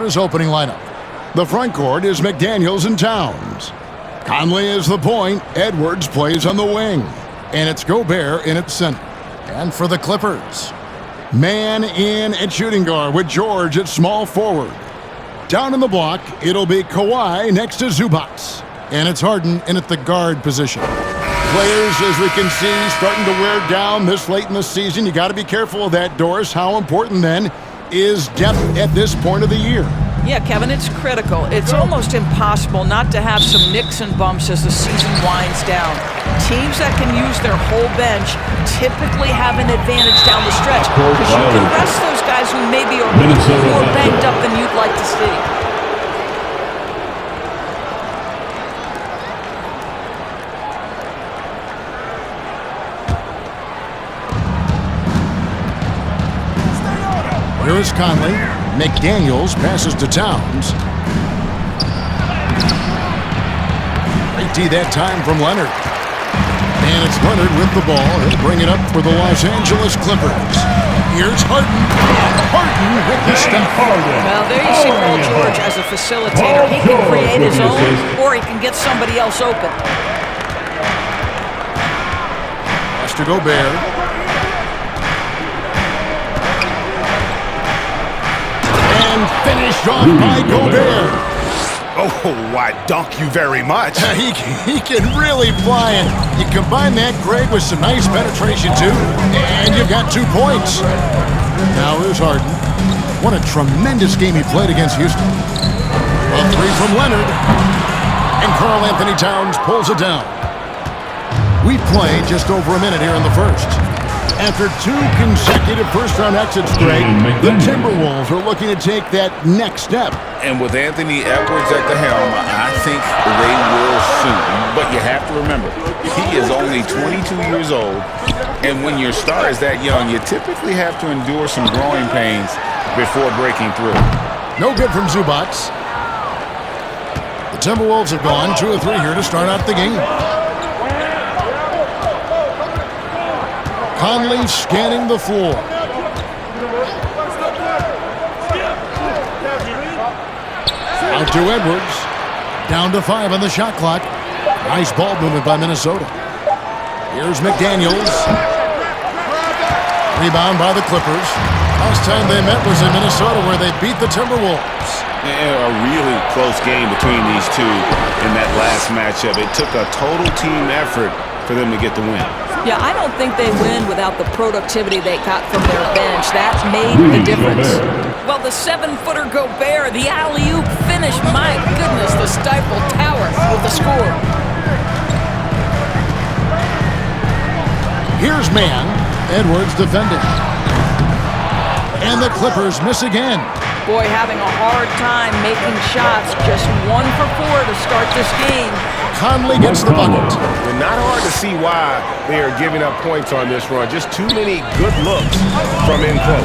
his opening lineup. The front court is McDaniels and Towns. Conley is the point. Edwards plays on the wing. And it's Gobert in its center. And for the Clippers, man in at shooting guard with George at small forward. Down in the block, it'll be Kawhi next to Zubac. And it's Harden in at the guard position. Players, as we can see, starting to wear down this late in the season. You got to be careful of that, Doris. How important, then, is depth at this point of the year? Yeah, Kevin, it's critical. It's almost impossible not to have some nicks and bumps as the season winds down. Teams that can use their whole bench typically have an advantage down the stretch because you can rest those guys who maybe are more banged up than you'd like to see. Here is Conley. McDaniels passes to Towns. Great D that time from Leonard. And it's Leonard with the ball. He'll bring it up for the Los Angeles Clippers. Here's Harden. Harden with the step. Well, there you see Paul George as a facilitator. He can create his own, or he can get somebody else open. Pass to Gobert. Finished off by Gobert. Oh, I dunk you very much. He can really fly it. You combine that, Greg, with some nice penetration, too, and you've got 2 points. Now here's Harden. What a tremendous game he played against Houston. A 3 from Leonard. And Karl Anthony Towns pulls it down. We've played just over a minute here in the first. After 2 consecutive first-round exits, Greg, the Timberwolves are looking to take that next step. And with Anthony Edwards at the helm, I think they will soon. But you have to remember, he is only 22 years old, and when your star is that young, you typically have to endure some growing pains before breaking through. No good from Zubac. The Timberwolves have gone 2 of 3 here to start out the game. Conley scanning the floor. Out to Edwards. Down to 5 on the shot clock. Nice ball movement by Minnesota. Here's McDaniels. Rebound by the Clippers. Last time they met was in Minnesota where they beat the Timberwolves. Yeah, a really close game between these two in that last matchup. It took a total team effort for them to get the win. Yeah, I don't think they win without the productivity they got from their bench. That made the difference. Well, the 7-footer Gobert, the alley-oop finish. My goodness, the Stifle Tower with the score. Here's man. Edwards defending. And the Clippers miss again. Boy, having a hard time making shots. Just 1 for 4 to start this game. Conley gets the bucket. Well, not hard to see why they are giving up points on this run. Just too many good looks from in close.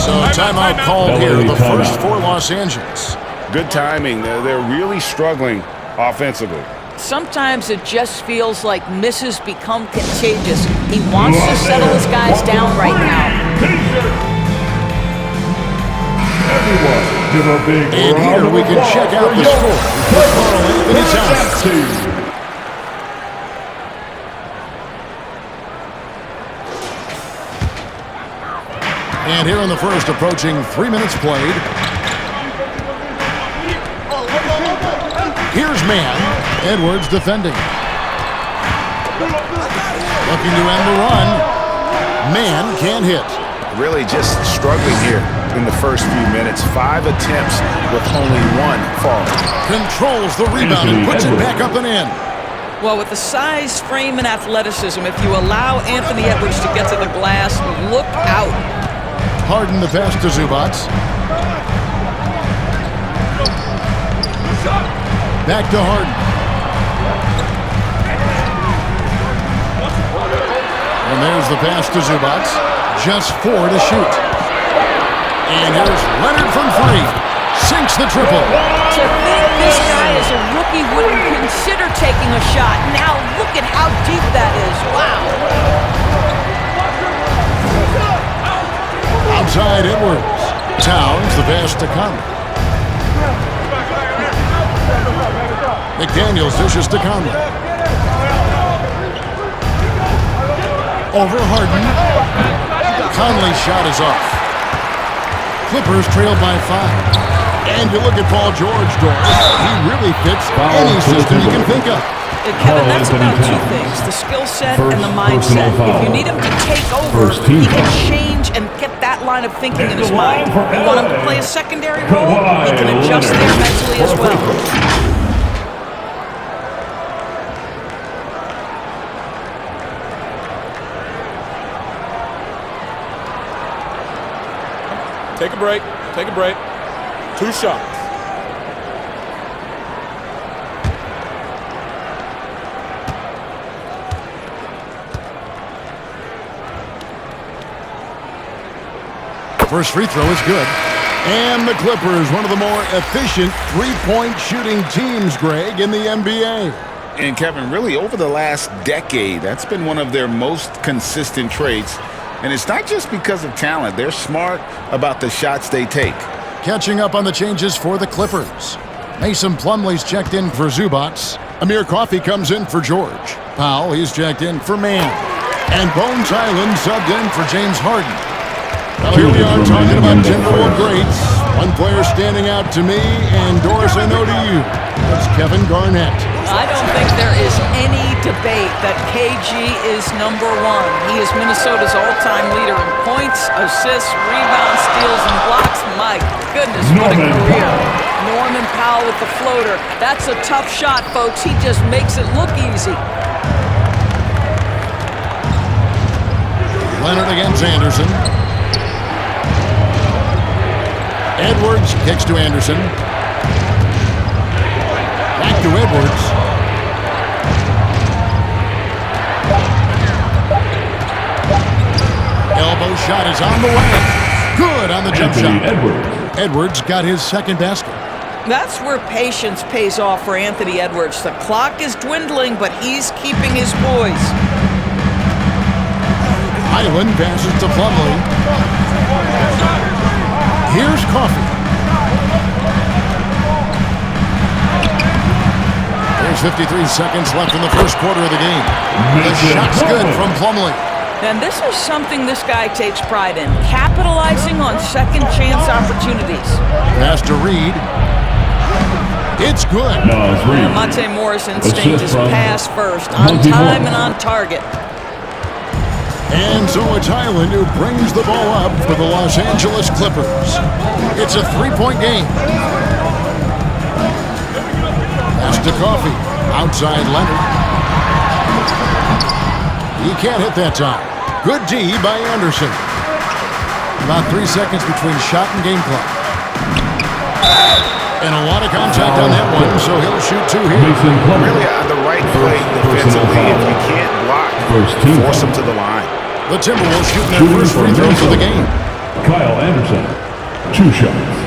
So timeout called here, the first for Los Angeles. Good timing. They're really struggling offensively. Sometimes it just feels like misses become contagious. He wants to settle his guys down right now. And here we can check out the score for Karl Anthony Towns. And here in the first, approaching 3 minutes played. Here's man. Edwards defending. Looking to end the run. Man can't hit. Really just struggling here in the first few minutes. 5 attempts with only 1 falling. Controls the rebound and puts it back up and in. Well, with the size, frame, and athleticism, if you allow Anthony Edwards to get to the glass, look out. Harden the pass to Zubac. Back to Harden. And there's the pass to Zubac. Just 4 to shoot. And here's Leonard from 3. Sinks the triple. To think this guy as a rookie wouldn't consider taking a shot. Now look at how deep that is. Wow. Outside Edwards. Towns, the pass to Conley. McDaniels dishes to Conley. Over Harden. Conley's shot is off. Clippers trail by 5. And you look at Paul George, Doris. He really fits any system you can think of. Kevin, that's about two things, the skill set and the mindset. If you need him to take over, he can change and get that line of thinking in his mind. You want him to play a secondary role, he can adjust there mentally as well. Take a break. Take a break. 2 shots. First free throw is good. And the Clippers, one of the more efficient three-point shooting teams, Greg, in the NBA. And Kevin, really over the last decade, that's been one of their most consistent traits. And it's not just because of talent. They're smart about the shots they take. Catching up on the changes for the Clippers. Mason Plumlee's checked in for Zubats. Amir Coffey comes in for George. Powell, he's checked in for Mann. And Bones Highland subbed in for James Harden. Well, here we are talking about Timberwolves greats. One player standing out to me, and Doris, I know to you. That's Kevin Garnett. I don't think there is any debate that KG is #1. He is Minnesota's all-time leader in points, assists, rebounds, steals, and blocks. My goodness, what a career. Norman Powell with the floater. That's a tough shot, folks. He just makes it look easy. Leonard against Anderson. Edwards kicks to Anderson. Back to Edwards. Elbow shot is on the way. Good on the jump shot. Edwards got his second basket. That's where patience pays off for Anthony Edwards. The clock is dwindling, but he's keeping his poise. Highland passes to Plumlee. Here's Coffey. There's 53 seconds left in the first quarter of the game. The shot's good from Plumlee. And this is something this guy takes pride in, capitalizing on second chance opportunities. Pass to Reed. It's good. Monte Morris' instinct is pass first, on time and on target. And so it's Highland who brings the ball up for the Los Angeles Clippers. It's a three-point game. Pass to Coffey. Outside Leonard. He can't hit that time. Good D by Anderson. About 3 seconds between shot and game clock. And a lot of contact on that one, so he'll shoot 2 here. Really the right play defensively. If you can't block, force him to the line. The Timberwolves shooting their first free throws of the game. Kyle Anderson, 2 shots.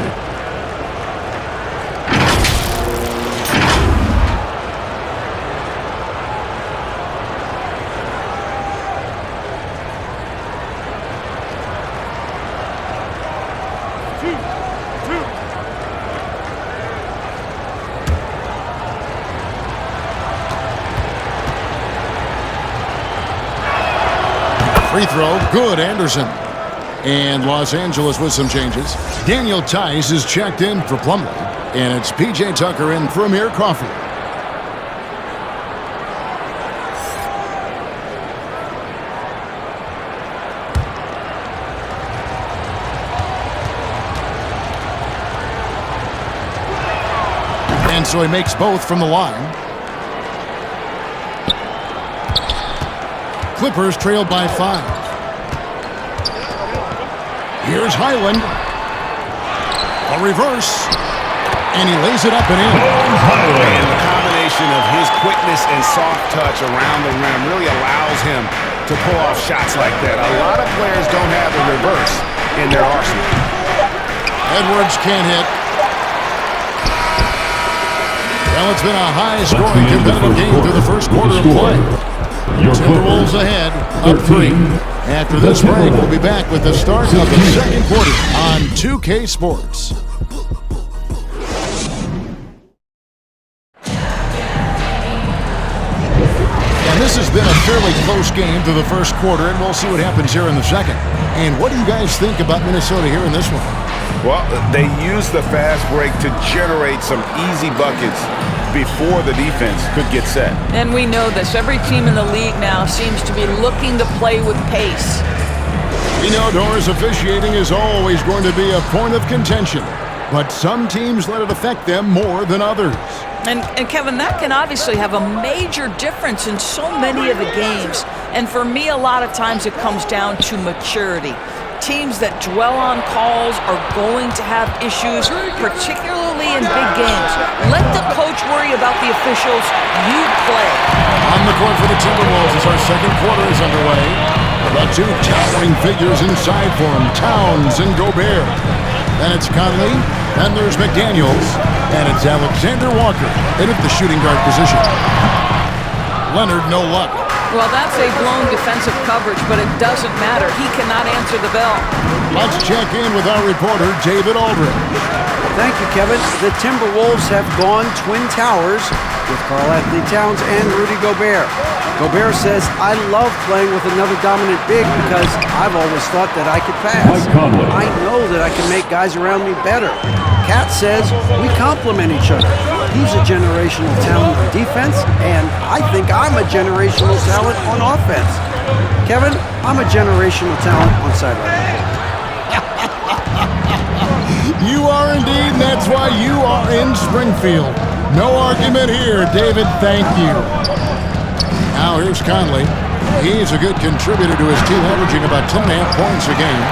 Free throw, good, Anderson. And Los Angeles with some changes. Daniel Tice is checked in for Plumlee. And it's P.J. Tucker in for Amir Coffey. And so he makes both from the line. Clippers trailed by 5. Here's Highland. A reverse. And he lays it up and in. And the combination of his quickness and soft touch around the rim really allows him to pull off shots like that. A lot of players don't have a reverse in their arsenal. Edwards can't hit. Well, it's been a high-scoring competitive game through the first quarter of play. Timberwolves ahead, up 3. After this break, we'll be back with the start of the second quarter on 2K Sports. And this has been a fairly close game to the first quarter, and we'll see what happens here in the second. And what do you guys think about Minnesota here in this one? Well, they used the fast break to generate some easy buckets before the defense could get set. And we know this. Every team in the league now seems to be looking to play with pace. We know Doors officiating is always going to be a point of contention, but some teams let it affect them more than others. And Kevin, that can obviously have a major difference in so many of the games. And for me, a lot of times it comes down to maturity. Teams that dwell on calls are going to have issues, particularly in big games. Let the coach worry about the officials. You play. On the court for the Timberwolves as our second quarter is underway. The two towering figures inside for him, Towns and Gobert. Then it's Conley, then there's McDaniels, and it's Alexander Walker in at the shooting guard position. Leonard, no luck. Well, that's a blown defensive coverage, but it doesn't matter. He cannot answer the bell. Let's check in with our reporter, David Aldridge. Thank you, Kevin. The Timberwolves have gone Twin Towers with Karl-Anthony Towns and Rudy Gobert. Gobert says, I love playing with another dominant big because I've always thought that I could pass. I know that I can make guys around me better. Cat says, we complement each other. He's a generational talent on defense, and I think I'm a generational talent on offense. Kevin, I'm a generational talent on sideline. You are indeed, and that's why you are in Springfield. No argument here, David. Thank you. Now here's Conley. He's a good contributor to his team, averaging about 10.5 points a game.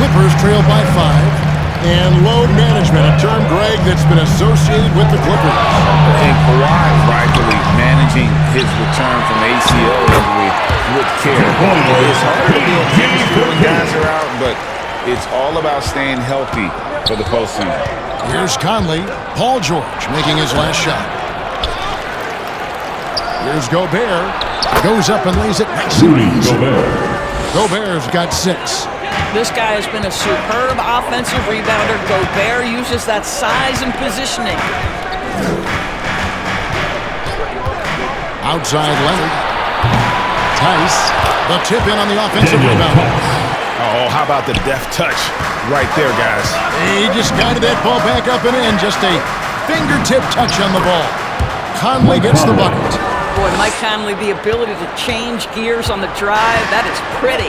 Clippers trail by 5. And load management, a term, Greg, that's been associated with the Clippers. And Kawhi rightfully managing his return from ACL injury with care. It's hard to build chemistry when guys are out, but it's all about staying healthy for the postseason. Here's Conley. Paul George making his last shot. Here's Gobert. Goes up and lays it nice and easy. Gobert's got 6. This guy has been a superb offensive rebounder. Gobert uses that size and positioning. Outside Leonard. Tice. The tip in on the offensive rebound. Oh, how about the deft touch right there, guys? He just guided that ball back up and in. Just a fingertip touch on the ball. Conley gets the bucket. Boy, Mike Conley, the ability to change gears on the drive, that is pretty.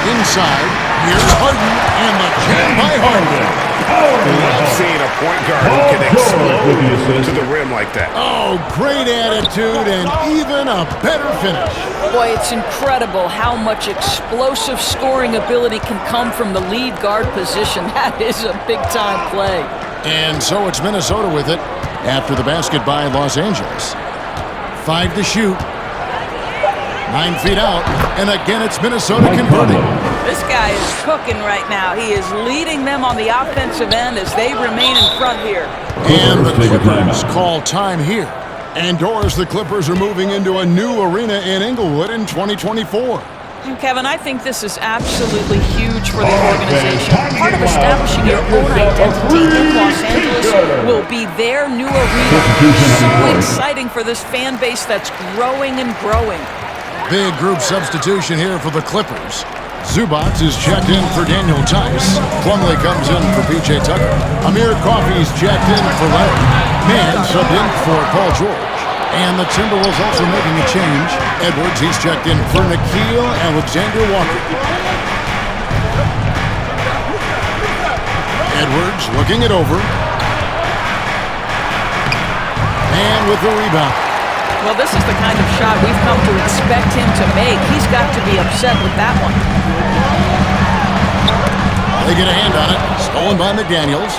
Inside, here's Harden, and the jam by Harden. Love seeing a point guard who can explode to the rim like that. Oh, great attitude and even a better finish. Boy, it's incredible how much explosive scoring ability can come from the lead guard position. That is a big-time play. And so it's Minnesota with it after the basket by Los Angeles. 5 to shoot. 9 feet out, and again it's Minnesota converting. This guy is cooking right now. He is leading them on the offensive end as they remain in front here. And the Clippers call time here. And Doris, the Clippers are moving into a new arena in Inglewood in 2024. And Kevin, I think this is absolutely huge for the organization. Part of establishing your own identity in Los Angeles will be their new arena. So exciting for this fan base that's growing and growing. Big group substitution here for the Clippers. Zubac is checked in for Daniel Tice. Plumlee comes in for P.J. Tucker. Amir Coffey's checked in for Leonard. Mann subbed in for Paul George. And the Timberwolves also making a change. Edwards, he's checked in for Nickeil Alexander-Walker. Edwards looking it over. And with the rebound. Well, this is the kind of shot we've come to expect him to make. He's got to be upset with that one. They get a hand on it. Stolen by McDaniels.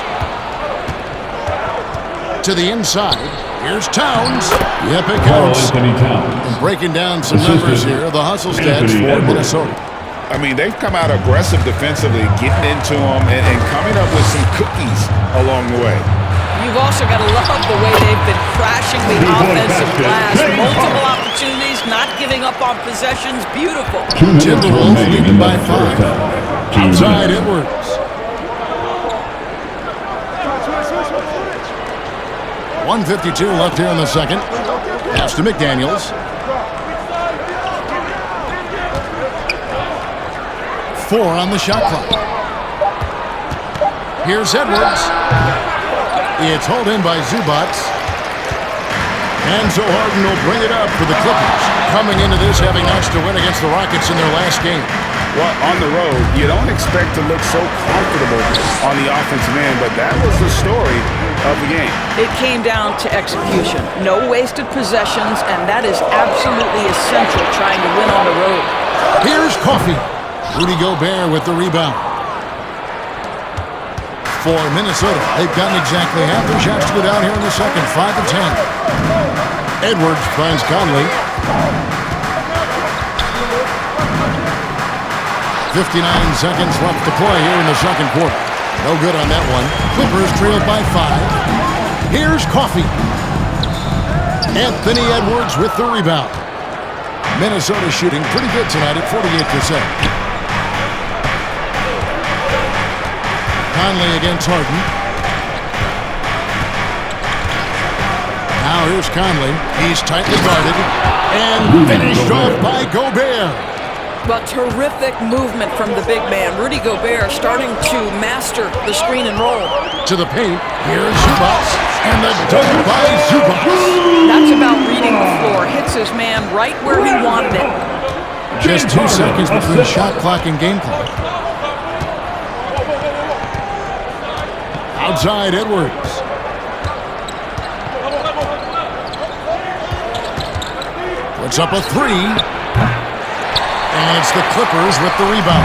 To the inside. Here's Towns. Yep, it counts. And breaking down some numbers here, the hustle stats for Minnesota. I mean, they've come out aggressive defensively, getting into them and coming up with some cookies along the way. You've also got to love the way they've been crashing the offensive glass. Multiple opportunities, not giving up on possessions. Beautiful. Timberwolves leading by 5. Outside Edwards. 1:52 left here in the second. Pass to McDaniels. 4 on the shot clock. Here's Edwards. It's hauled in by Zubac. And so Harden will bring it up for the Clippers, coming into this having notched a win against the Rockets in their last game. Well, on the road, you don't expect to look so comfortable on the offensive end, but that was the story of the game. It came down to execution. No wasted possessions, and that is absolutely essential trying to win on the road. Here's Coffey. Rudy Gobert with the rebound. For Minnesota, they've gotten exactly half their shots to go down here in the second, 5 of 10. Edwards finds Conley. 59 seconds left to play here in the second quarter. No good on that one. Clippers trailed by 5. Here's Coffey. Anthony Edwards with the rebound. Minnesota shooting pretty good tonight at 48%. Conley against Harden. Now here's Conley. He's tightly guarded. And finished off by Gobert. Well, terrific movement from the big man. Rudy Gobert starting to master the screen and roll. To the paint. Here's Zubac. And the dunk by Zubac. That's about reading the floor. Hits his man right where he wanted it. Just 2 seconds between shot clock and game clock. Outside Edwards. Puts up a 3. And it's the Clippers with the rebound.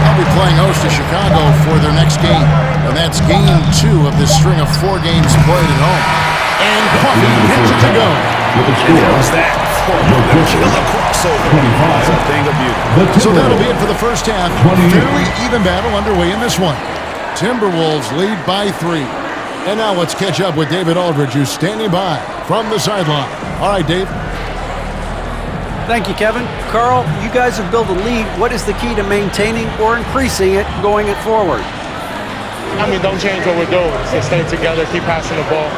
They'll be playing host to Chicago for their next game. And that's game 2 of this string of 4 games played at home. And Coffey hits it to go. And that was that. Killer crossover. It's a thing of beauty. So that'll be it for the first half. Fairly even battle underway in this one. Timberwolves lead by 3. And now let's catch up with David Aldridge, who's standing by from the sideline. All right, Dave. Thank you, Kevin. Carl, you guys have built a lead. What is the key to maintaining or increasing it going it forward? I mean, don't change what we're doing. So stay together, keep passing the ball,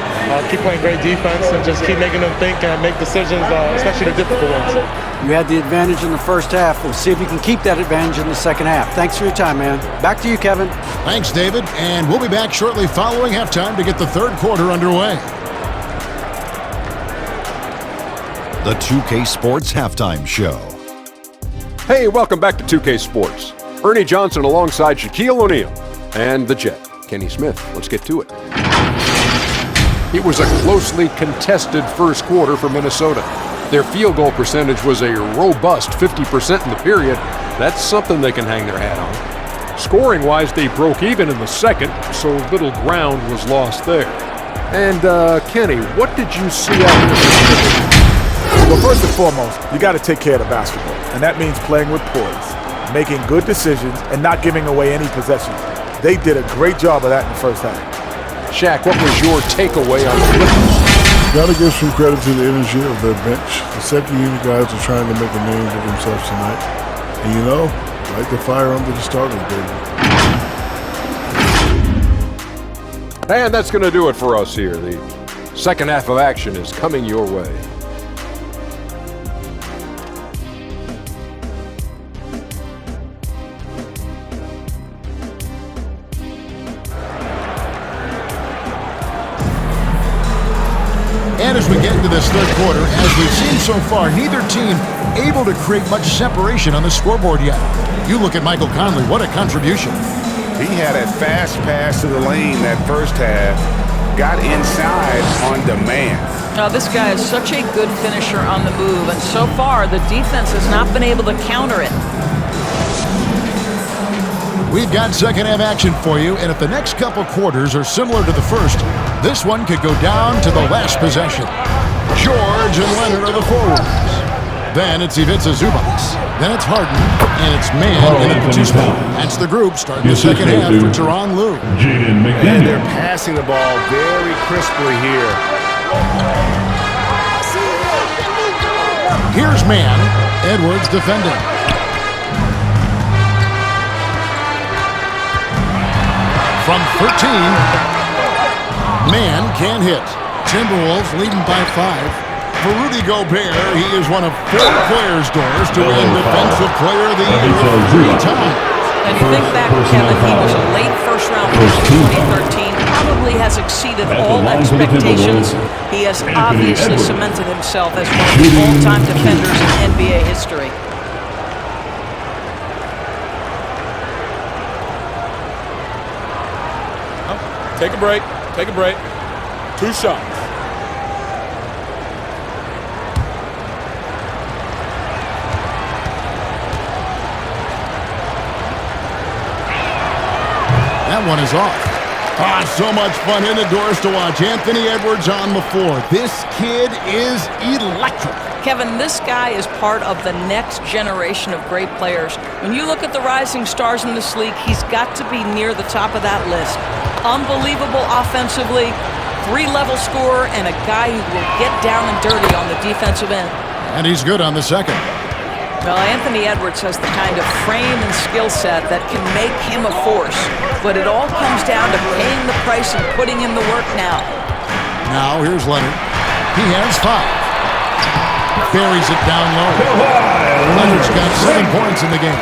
keep playing great defense, and just keep making them think and make decisions, especially the difficult ones. You had the advantage in the first half. We'll see if you can keep that advantage in the second half. Thanks for your time, man. Back to you, Kevin. Thanks, David. And we'll be back shortly following halftime to get the third quarter underway. The 2K Sports Halftime Show. Hey, welcome back to 2K Sports. Ernie Johnson alongside Shaquille O'Neal and the Jet, Kenny Smith. Let's get to it. It was a closely contested first quarter for Minnesota. Their field goal percentage was a robust 50% in the period. That's something they can hang their hat on. Scoring-wise, they broke even in the second, so little ground was lost there. And, Kenny, what did you see out there? Well, first and foremost, you got to take care of the basketball, and that means playing with poise, making good decisions, and not giving away any possessions. They did a great job of that in the first half. Shaq, what was your takeaway on the Clippers? Got to give some credit to the energy of their bench. The second unit guys are trying to make a name for themselves tonight. And you know, like the fire under the starters, baby. And that's going to do it for us here. The second half of action is coming your way. And as we get into this third quarter, as we've seen so far, neither team able to create much separation on the scoreboard yet. You look at Michael Conley, what a contribution. He had a fast pass to the lane that first half, got inside on demand. Now, this guy is such a good finisher on the move, and so far the defense has not been able to counter it. We've got second half action for you, and if the next couple quarters are similar to the first, this one could go down to the last possession. George and Leonard are the forwards. Then it's Ivica Zubac. Then it's Harden, and it's Man in the 2 spot. That's the group starting the second half for Tyronn Lue. And they're passing the ball very crisply here. Here's man. Edwards defending. From 13, man can't hit. Timberwolves leading by 5. For Rudy Gobert, he is one of 4 players, Doris, to win Defensive Player of the Year 3 times. And you think back, Kevin, he was a late first-round pick in 2013, probably has exceeded all expectations. He has obviously cemented himself as one of the all-time defenders in NBA history. Take a break. Take a break. 2 shots. That one is off. So much fun indoors to watch. Anthony Edwards on the floor. This kid is electric. Kevin, this guy is part of the next generation of great players. When you look at the rising stars in this league, he's got to be near the top of that list. Unbelievable offensively, 3-level scorer, and a guy who will get down and dirty on the defensive end. And he's good on the second. Well, Anthony Edwards has the kind of frame and skill set that can make him a force, but it all comes down to paying the price and putting in the work now. Now here's Leonard. He has 5. Buries it down low. Leonard's got 7 points in the game.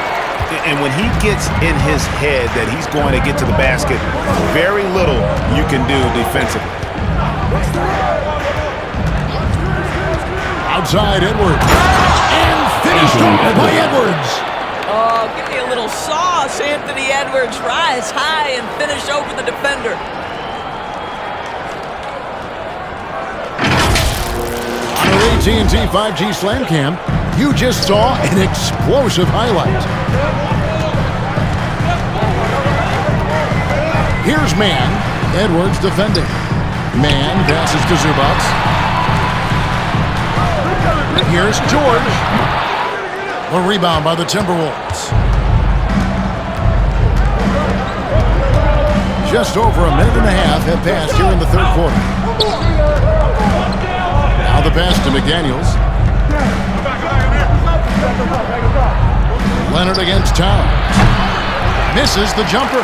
And when he gets in his head that he's going to get to the basket, very little you can do defensively. Outside Edwards. And finished off by Edwards. Oh, give me a little sauce. Anthony Edwards rise high and finish over the defender. On our AT&T 5G Slam Cam, you just saw an explosive highlight. Here's man. Edwards defending. Man passes to Zubac. Here's George. A rebound by the Timberwolves. Just over a minute and a half have passed here in the third quarter. Now the pass to McDaniels. Leonard against Towns. Misses the jumper.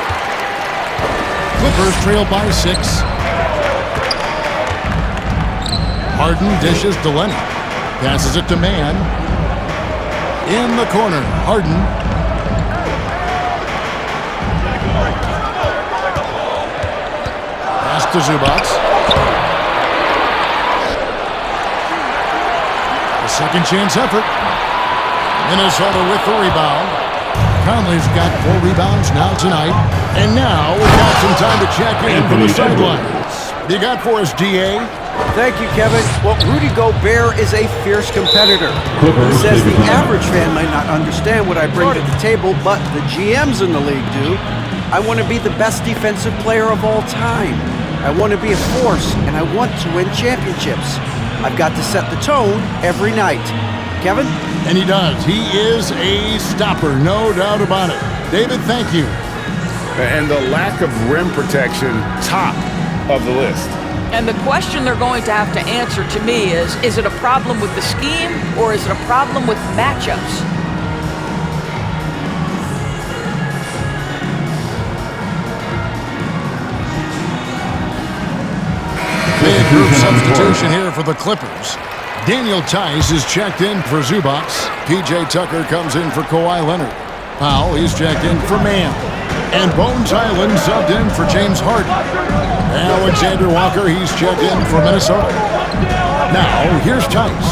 Clippers trail by 6. Harden dishes to Leonard. Passes it to man. In the corner, Harden. Pass to Zubac. A second chance effort. Minnesota with the rebound. Conley's got 4 rebounds now tonight. And now we've got some time to check in from the sidelines. You got for us, DA? Thank you, Kevin. Well, Rudy Gobert is a fierce competitor. He says the average fan might not understand what I bring to the table, but the GMs in the league do. I want to be the best defensive player of all time. I want to be a force, and I want to win championships. I've got to set the tone every night. Kevin? And he does. He is a stopper, no doubt about it. David, thank you. And the lack of rim protection, top of the list. And the question they're going to have to answer to me is it a problem with the scheme or is it a problem with matchups? Big group substitution here for the Clippers. Daniel Tice is checked in for Zubac. P.J. Tucker comes in for Kawhi Leonard. Powell, he's checked in for Mann. And Bones Island subbed in for James Harden. Alexander Walker, he's checked in for Minnesota. Now, here's Tice.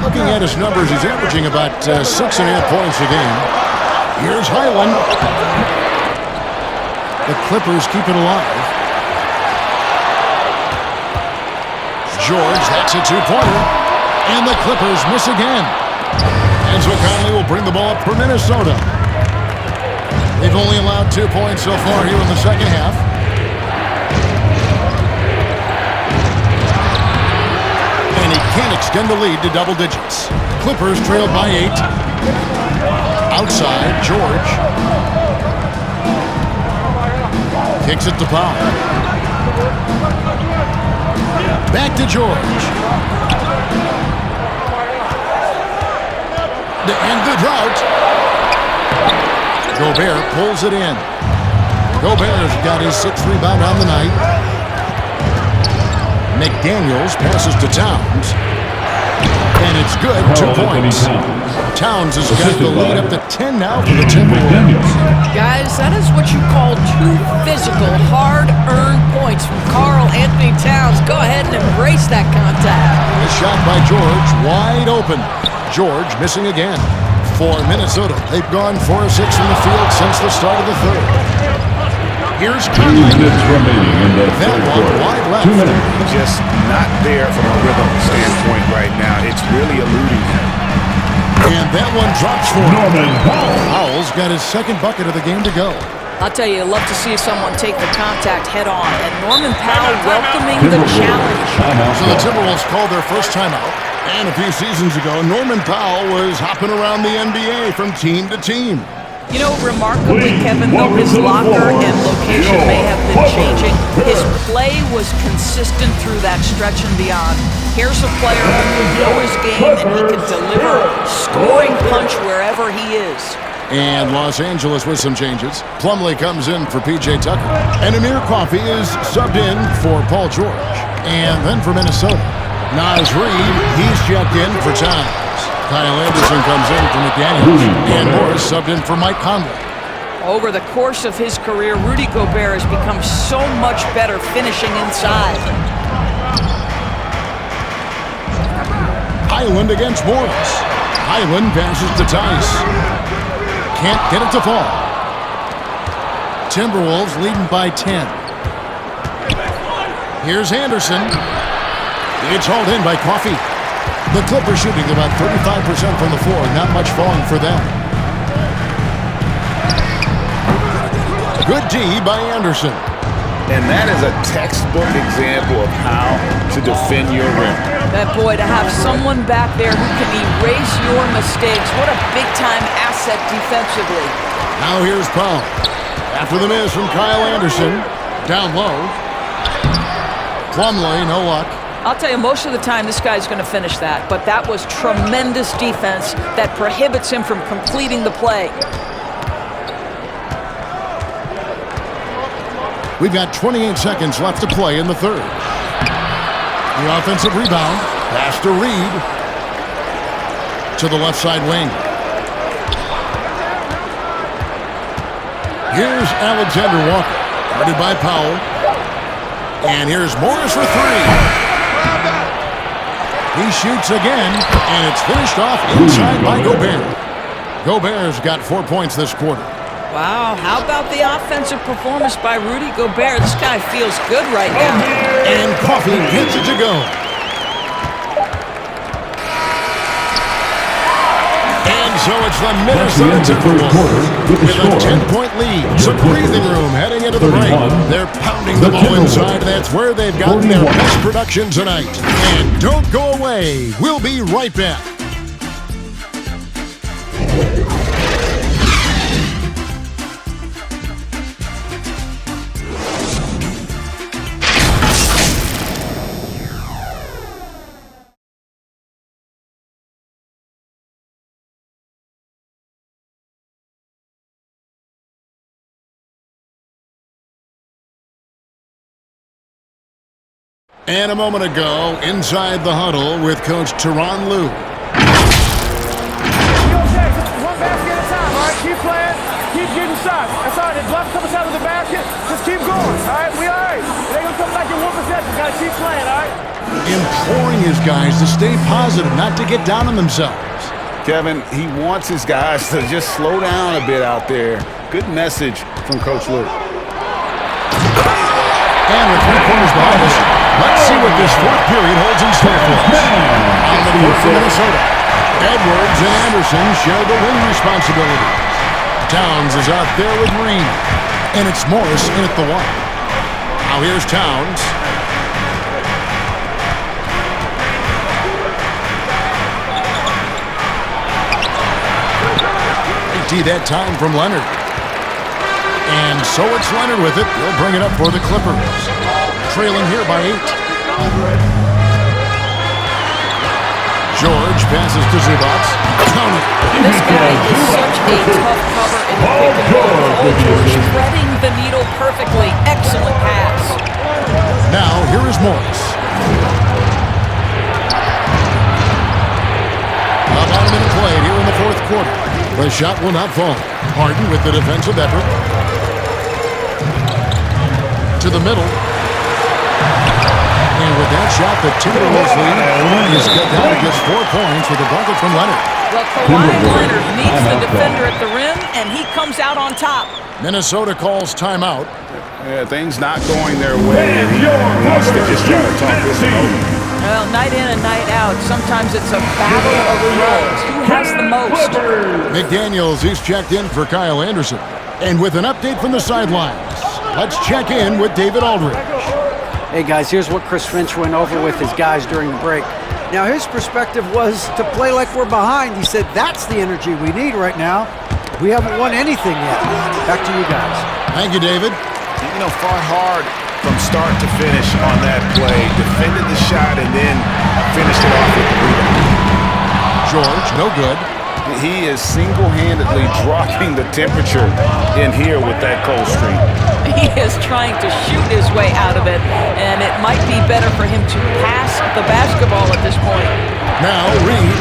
Looking at his numbers, he's averaging about 6.5 points a game. Here's Highland. The Clippers keep it alive. George, that's a 2-pointer. And the Clippers miss again. And so Conley will bring the ball up for Minnesota. They've only allowed 2 points so far here in the second half. And he can't extend the lead to double digits. Clippers trailed by 8. Outside, George. Kicks it to Powell. Back to George. to end the drought. Gobert pulls it in. Gobert's got his 6th rebound on the night. McDaniels passes to Towns. And it's good, 2 points. Towns has got the lead up to 10 now for the Timberwolves. Guys, that is what you call 2 physical, hard-earned points from Karl Anthony Towns. Go ahead and embrace that contact. A shot by George, wide open. George missing again. For Minnesota, they've gone 4 of 6 from the field since the start of the third. Here's Conley. That one wide left. 2 minutes. Just not there from a rhythm standpoint right now. It's really eluding him. And that one drops for Norman Powell. Powell's got his 2nd bucket of the game to go. I'll tell you, love to see someone take the contact head-on. And Norman Powell welcoming the challenge. So the Timberwolves called their first timeout. And a few seasons ago, Norman Powell was hopping around the NBA from team to team. You know, remarkably, Kevin, though his locker and location may have been changing, his play was consistent through that stretch and beyond. Here's a player who can know his game and he can deliver scoring punch wherever he is. And Los Angeles with some changes. Plumlee comes in for P.J. Tucker. And Amir Coffey is subbed in for Paul George. And then for Minnesota, Naz Reid, he's checked in for Towns. Kyle Anderson comes in for McDaniels, and Morris subbed in for Mike Conley. Over the course of his career, Rudy Gobert has become so much better finishing inside. Highland against Morris. Highland passes to Tice. Can't get it to fall. Timberwolves leading by 10. Here's Anderson. It's hauled in by Coffey. The Clippers shooting about 35% from the floor. Not much falling for them. Good D by Anderson. And that is a textbook example of how to defend your rim. That boy, to have someone back there who can erase your mistakes. What a big-time asset defensively. Now here's Powell. After the miss from Kyle Anderson. Down low. Plumlee, no luck. I'll tell you, most of the time this guy's going to finish that, but that was tremendous defense that prohibits him from completing the play. We've got 28 seconds left to play in the third. The offensive rebound, pass to Reed. To the left side wing. Here's Alexander Walker, guarded by Powell. And here's Morris for 3. He shoots again, and it's finished off inside by Gobert. Gobert's got 4 points this quarter. Wow, how about the offensive performance by Rudy Gobert? This guy feels good right now. And Coffey gets it to go. And so it's the Minnesota Timberwolves with a 10-point lead. Some breathing room heading into the break. They're pounding the ball inside. That's where they've gotten their best production tonight. And don't go away. We'll be right back. And a moment ago, inside the huddle with Coach Tyronn Lue. One basket at a time, all right? Keep playing, keep getting shots. That's all right. They drop a couple shots with the basket. Just keep going, all right? We all right. It ain't gonna come back in 1 possession. Gotta keep playing, all right? Imploring his guys to stay positive, not to get down on themselves. Kevin, he wants his guys to just slow down a bit out there. Good message from Coach Lue. And with 3 quarters behind us, let's see what this fourth period holds in store for us. On the court for Minnesota, Edwards and Anderson share the wing responsibilities. Towns is out there with Reed, and it's Morris in at the one. Now here's Towns. Empty that time from Leonard. And so it's Leonard with it. He'll bring it up for the Clippers. Trailing here by 8. George passes to Zubac. Counter. This guy is such a tough cover in the pick and roll. Paul George threading the needle perfectly. Excellent pass. Now, here is Morris. About a minute played here in the fourth quarter. The shot will not fall. Harden with the defensive effort. To the middle. And with that shot, the Timberwolves lead is cut down to just 4 points with a bucket from Leonard. Well, Kawhi Leonard meets the defender at the rim, and he comes out on top. Minnesota calls timeout. Yeah, things not going their way, and he wants to just try to talk this one over. Well, night in and night out, sometimes it's a battle of wills. Who has the most? McDaniels, he's checked in for Kyle Anderson. And with an update from the sidelines, let's check in with David Aldridge. Hey guys, here's what Chris Finch went over with his guys during the break. Now his perspective was to play like we're behind. He said that's the energy we need right now. We haven't won anything yet. Back to you guys. Thank you, David. You know, fought hard from start to finish on that play. Defended the shot and then finished it off with the rebound. George, no good. He is single-handedly dropping the temperature in here with that cold streak. He is trying to shoot his way out of it, and it might be better for him to pass the basketball at this point. Now, Reed.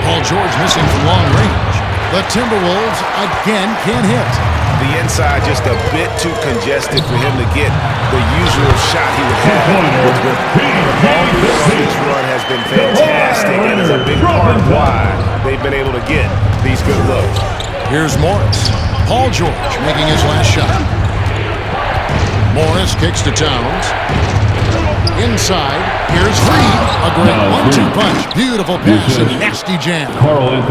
Paul George missing from long range. The Timberwolves again can't hit. The inside just a bit too congested for him to get the usual shot he would have. This run has been fantastic and is a big part of why they've been able to get these good looks. Here's Morris. Paul George making his last shot. Morris kicks to Towns. Inside, here's Reed. A great 1-2 punch. Beautiful pass and nasty jam.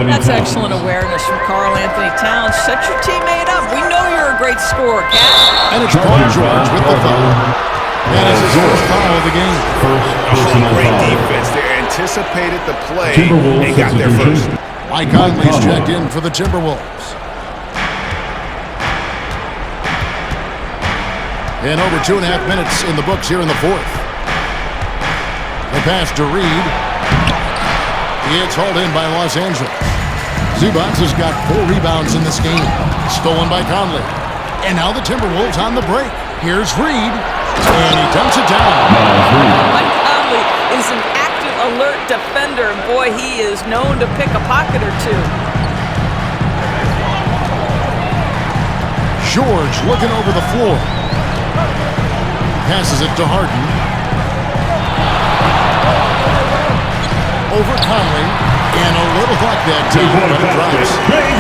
That's excellent awareness from Karl Anthony Towns. Set your teammate up. We know you're a great scorer, Cat. And it's Paul George with the foul. That is his first foul of the game. Great defense. They anticipated the play and got there first. Mike Conley's checked in for the Timberwolves. And over 2.5 minutes in the books here in the fourth. The pass to Reed. It's hauled in by Los Angeles. Zubac has got 4 rebounds in this game. Stolen by Conley. And now the Timberwolves on the break. Here's Reed. And he dumps it down. Mike Conley is an active, alert defender. Boy, he is known to pick a pocket or two. George looking over the floor. Passes it to Harden. Over Conley. And a little luck that time, but it drops.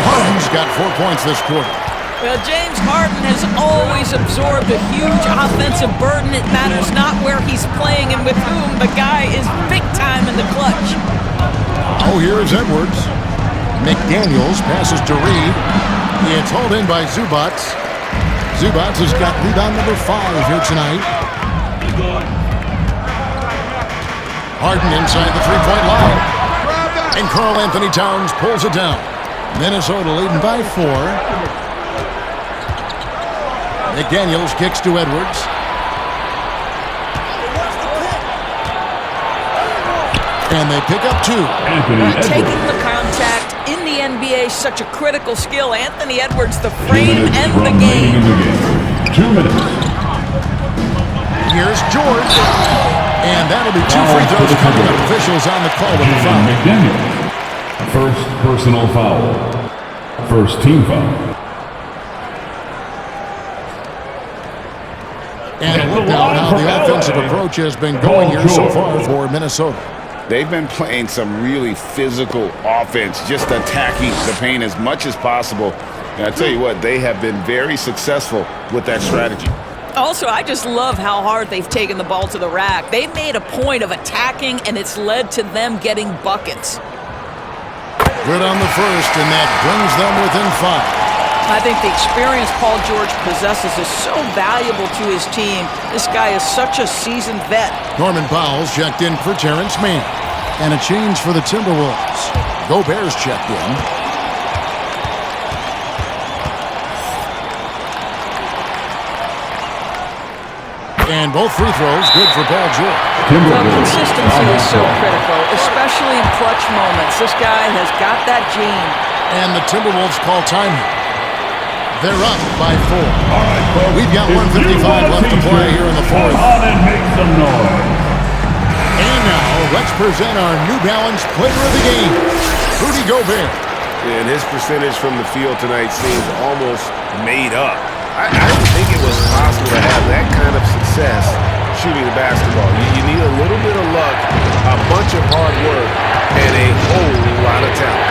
Harden's got 4 points this quarter. Well, James Harden has always absorbed a huge offensive burden. It matters not where he's playing and with whom. The guy is big time in the clutch. Oh, here is Edwards. McDaniels passes to Reed. It's hauled in by Zubac. Zubac has got rebound number 5 here tonight. Harden inside the three-point line. And Karl Anthony Towns pulls it down. Minnesota leading by 4. McDaniels kicks to Edwards. And they pick up 2. Taking the contact in the NBA is such a critical skill. Anthony Edwards, the frame and the game. 2 minutes. Here's George. And that'll be 2 free throws coming up. Officials on the call with the foul. McDaniel. First personal foul. First team foul. And look now how the offensive approach has been going here so far for Minnesota. They've been playing some really physical offense, just attacking the paint as much as possible. And I tell you what, they have been very successful with that strategy. Also, I just love how hard they've taken the ball to the rack. They've made a point of attacking, and it's led to them getting buckets. Good on the first, and that brings them within 5. I think the experience Paul George possesses is so valuable to his team. This guy is such a seasoned vet. Norman Powell's checked in for Terrence Mann. And a change for the Timberwolves. Gobert's checked in. And both free throws good for Paul George. Well, consistency is so critical, especially in clutch moments. This guy has got that gene. And the Timberwolves call time here. They're up by 4. We've got 1:55 left to play here in the fourth. And make some noise. And now, let's present our New Balance player of the game, Rudy Gobert. And his percentage from the field tonight seems almost made up. I didn't think it was possible to have that kind of success shooting the basketball. You need a little bit of luck, a bunch of hard work, and a whole lot of talent.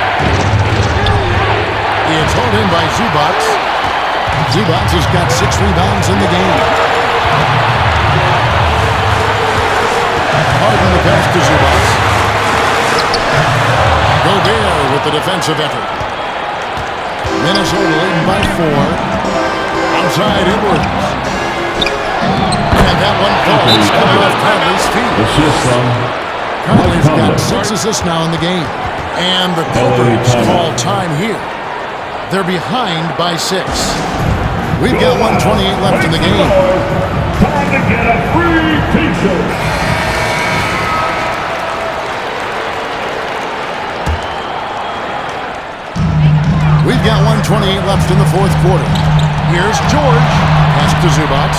It's hauled in by Zubac. Zubac has got 6 rebounds in the game. Harden the pass to Zubac. Gobert with the defensive effort. Minnesota leading by 4. Outside Edwards. And that one falls coming off Conley's feet. Conley's got 6 assists now in the game. And the Clippers call time here. They're behind by 6. We've got 1:28 left in the game. Time to get a free t-shirt. We've got 1:28 left in the fourth quarter. Here's George. Pass to Zubac.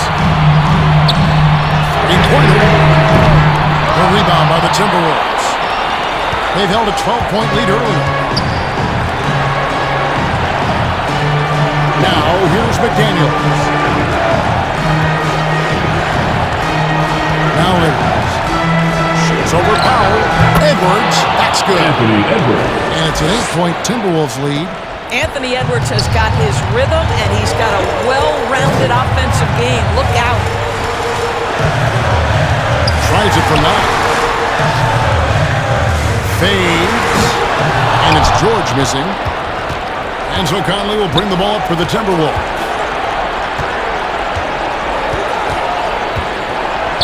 3-pointer. The rebound by the Timberwolves. They've held a 12-point lead earlier. Now, here's McDaniels. Now Edwards. Shoots over Powell. Edwards. That's good. Anthony Edwards. And it's an 8-point Timberwolves lead. Anthony Edwards has got his rhythm, and he's got a well-rounded offensive game. Look out. Tries it from 9. Fades. And it's George missing. And so Conley will bring the ball up for the Timberwolves.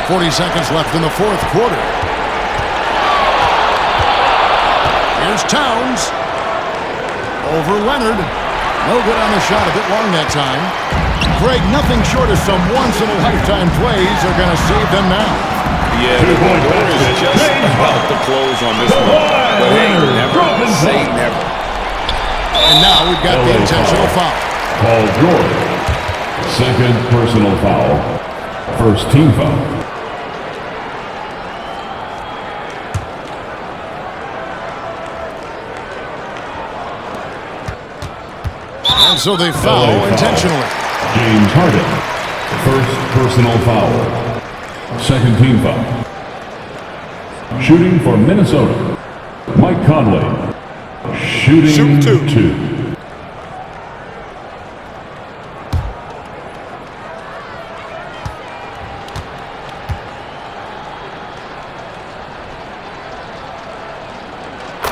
40 seconds left in the fourth quarter. Here's Towns. Over Leonard. No good on the shot. A bit long that time. Greg, nothing short of some once-in-a-lifetime plays are going to save them now. Yeah, the door is just about to close on this one. But hey, never say never. And now we've got the intentional foul. Paul George. Second personal foul. First team foul. And so they foul intentionally. James Harden. First personal foul. Second team foul. Shooting for Minnesota. Mike Conley. Shooting two.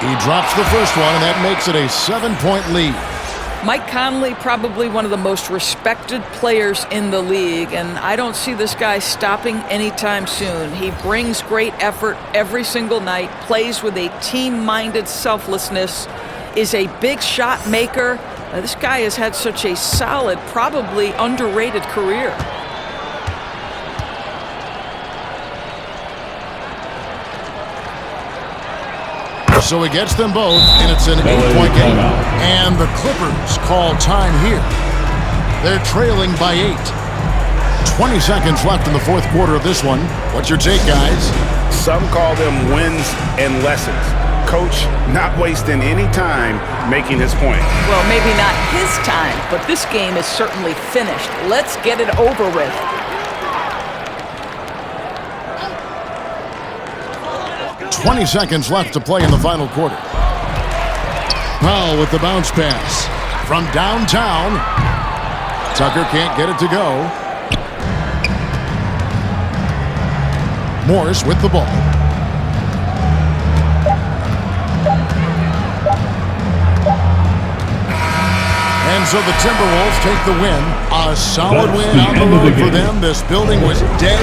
He drops the first one, and that makes it a 7-point lead. Mike Conley, probably one of the most respected players in the league, and I don't see this guy stopping anytime soon. He brings great effort every single night, plays with a team-minded selflessness, is a big shot maker. This guy has had such a solid, probably underrated career. So he gets them both, and it's an 8-point game. And the Clippers call time here. They're trailing by 8. 20 seconds left in the fourth quarter of this one. What's your take, guys? Some call them wins and lessons. Coach not wasting any time making his point. Well, maybe not his time, but this game is certainly finished. Let's get it over with. $20 seconds left to play in the final quarter. Powell with the bounce pass. From downtown. Tucker can't get it to go. Morris with the ball. And so the Timberwolves take the win. A solid win on the road for them. This building was dead.